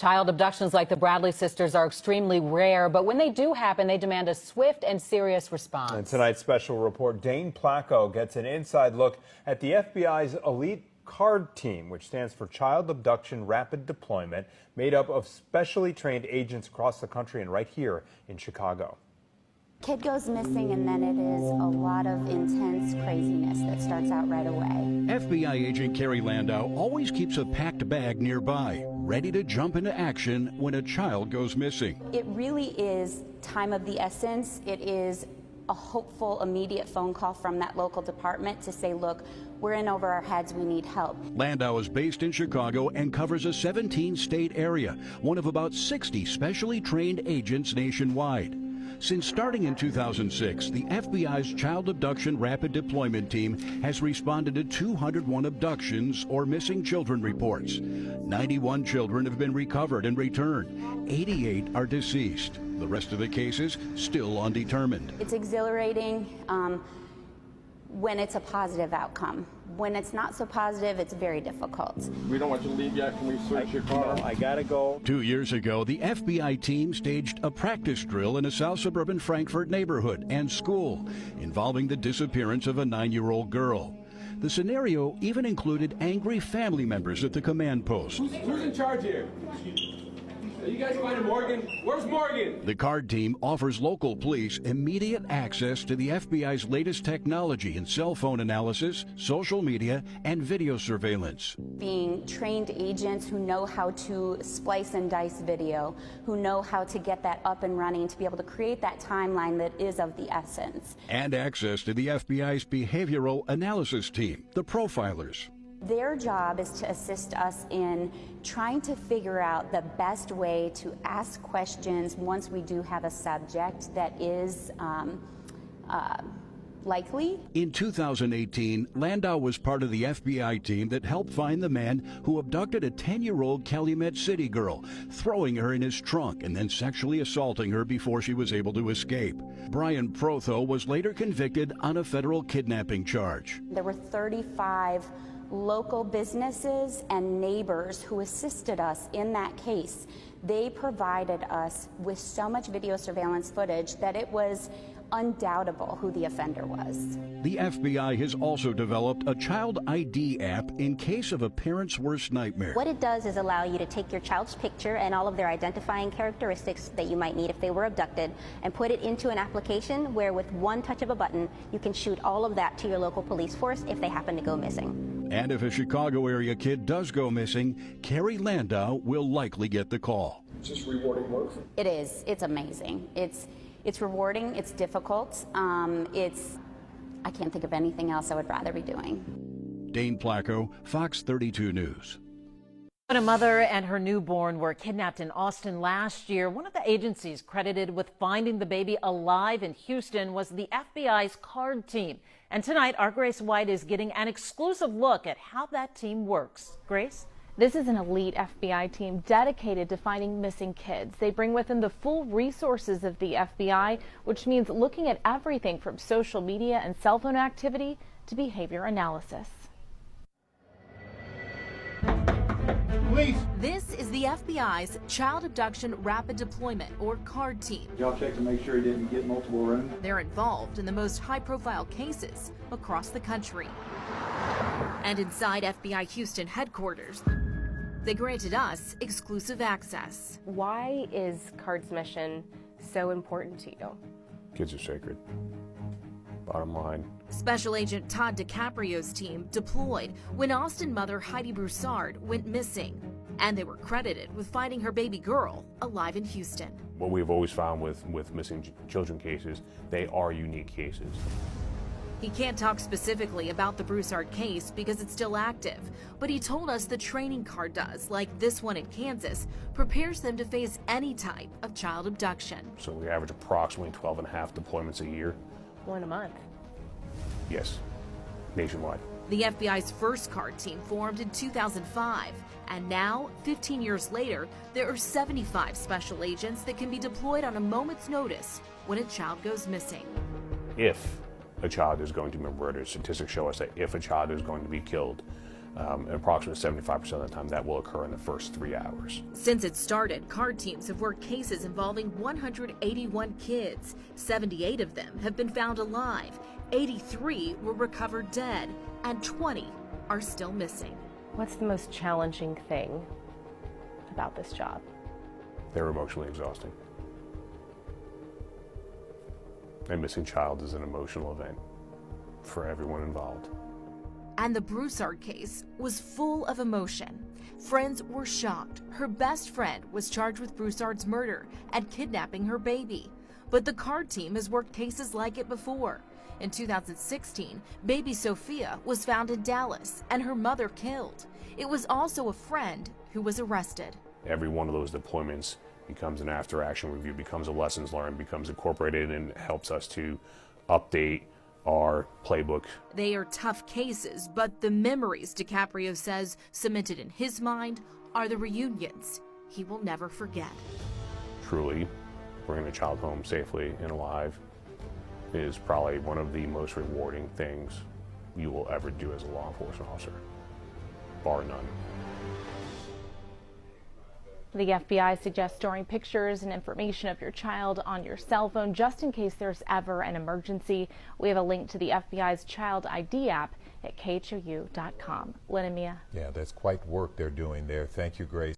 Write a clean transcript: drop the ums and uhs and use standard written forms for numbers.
Child abductions like the Bradley sisters are extremely rare, but when they do happen, they demand a swift and serious response. In tonight's special report, Dane Placco gets an inside look at the FBI's elite CARD team, which stands for Child Abduction Rapid Deployment, made up of specially trained agents across the country and right here in Chicago. Kid goes missing, and then it is a lot of intense craziness that starts out right away. FBI agent Carrie Landau always keeps a packed bag nearby, ready to jump into action when a child goes missing. It really is time of the essence. It is a hopeful, immediate phone call from that local department to say, look, we're in over our heads, we need help. Landau is based in Chicago and covers a 17-state area, one of about 60 specially trained agents nationwide. Since starting in 2006, the FBI's Child Abduction Rapid Deployment Team has responded to 201 abductions or missing children reports. 91 children have been recovered and returned. 88 are deceased. The rest of the cases still undetermined. It's exhilarating when it's a positive outcome. When it's not so positive, it's very difficult. We don't want you to leave yet. Can we search your car? No, I gotta go. 2 years ago, the FBI team staged a practice drill in a south suburban Frankfort neighborhood and school involving the disappearance of a 9-year-old girl. The scenario even included angry family members at the command post. Who's in charge here? Are you guys finding Morgan? Where's Morgan? The CARD team offers local police immediate access to the FBI's latest technology in cell phone analysis, social media, and video surveillance. Being trained agents who know how to splice and dice video, who know how to get that up and running, to be able to create that timeline that is of the essence. And access to the FBI's behavioral analysis team, the profilers. Their job is to assist us in trying to figure out the best way to ask questions once we do have a subject that is likely. In 2018, Landau was part of the FBI team that helped find the man who abducted a 10-year-old Calumet City girl, throwing her in his trunk and then sexually assaulting her before she was able to escape. Brian Protho was later convicted on a federal kidnapping charge. There were 35 local businesses and neighbors who assisted us in that case. They provided us with so much video surveillance footage that it was undoubtable who the offender was. The FBI has also developed a child ID app in case of a parent's worst nightmare. What it does is allow you to take your child's picture and all of their identifying characteristics that you might need if they were abducted and put it into an application where with one touch of a button you can shoot all of that to your local police force if they happen to go missing. And if a Chicago area kid does go missing, Carrie Landau will likely get the call. It's just rewarding work. It is. It's amazing. It's rewarding. It's difficult. I can't think of anything else I would rather be doing. Dane Placco, Fox 32 News. When a mother and her newborn were kidnapped in Austin last year, one of the agencies credited with finding the baby alive in Houston was the FBI's CARD team. And tonight, our Grace White is getting an exclusive look at how that team works. Grace? This is an elite FBI team dedicated to finding missing kids. They bring with them the full resources of the FBI, which means looking at everything from social media and cell phone activity to behavior analysis. Police! This is the FBI's Child Abduction Rapid Deployment, or CARD team. Y'all check to make sure he didn't get multiple rooms? They're involved in the most high-profile cases across the country. And inside FBI Houston headquarters, they granted us exclusive access. Why is CARD's mission so important to you? Kids are sacred. Bottom line. Special Agent Todd DiCaprio's team deployed when Austin mother Heidi Broussard went missing, and they were credited with finding her baby girl alive in Houston. What we've always found with missing children cases, they are unique cases. He can't talk specifically about the Broussard case because it's still active, but he told us the training CARD does, like this one in Kansas, prepares them to face any type of child abduction. So we average approximately 12.5 deployments a year. One a month. Yes, nationwide. The FBI's first CARD team formed in 2005, and now, 15 years later, there are 75 special agents that can be deployed on a moment's notice when a child goes missing. If a child is going to be murdered, statistics show us that if a child is going to be killed, And approximately 75% of the time that will occur in the first 3 hours. Since it started, CARD teams have worked cases involving 181 kids. 78 of them have been found alive, 83 were recovered dead, and 20 are still missing. What's the most challenging thing about this job? They're emotionally exhausting. A missing child is an emotional event for everyone involved. And the Broussard case was full of emotion. Friends were shocked. Her best friend was charged with Broussard's murder and kidnapping her baby. But the CARD team has worked cases like it before. In 2016, baby Sophia was found in Dallas and her mother killed. It was also a friend who was arrested. Every one of those deployments becomes an after-action review, becomes a lessons learned, becomes incorporated, and helps us to update our playbook. They are tough cases, but the memories DiCaprio says cemented in his mind are the reunions he will never forget. Truly, bringing a child home safely and alive is probably one of the most rewarding things you will ever do as a law enforcement officer, bar none. The FBI suggests storing pictures and information of your child on your cell phone just in case there's ever an emergency. We have a link to the FBI's Child ID app at khou.com. Lynn and Mia. Yeah, that's quite work they're doing there. Thank you, Grace.